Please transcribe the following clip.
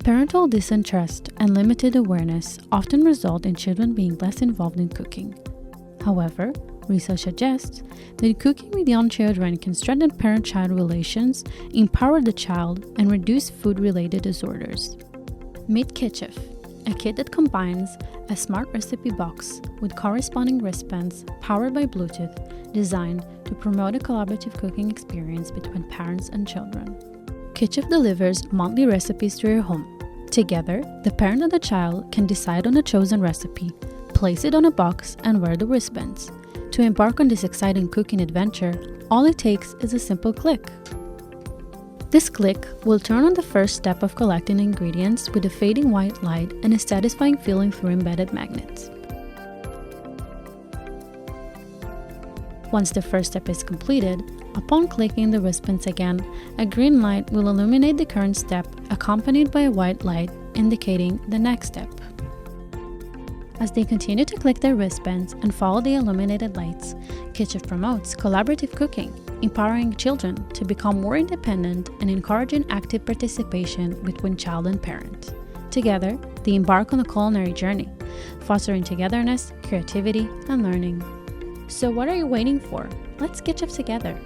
Parental disinterest and limited awareness often result in children being less involved in cooking. However, research suggests that cooking with young children can strengthen parent-child relations, empower the child, and reduce food-related disorders. Meet Kitchef, a kit that combines a smart recipe box with corresponding wristbands powered by Bluetooth, designed to promote a collaborative cooking experience between parents and children. Kitchef delivers monthly recipes to your home. Together, the parent and the child can decide on a chosen recipe, place it on a box, and wear the wristbands. To embark on this exciting cooking adventure, all it takes is a simple click. This click will turn on the first step of collecting ingredients with a fading white light and a satisfying feeling through embedded magnets. Once the first step is completed, upon clicking the wristbands again, a green light will illuminate the current step, accompanied by a white light indicating the next step. As they continue to click their wristbands and follow the illuminated lights, Kitchef promotes collaborative cooking, empowering children to become more independent and encouraging active participation between child and parent. Together, they embark on a culinary journey, fostering togetherness, creativity, and learning. So what are you waiting for? Let's Kitchef together.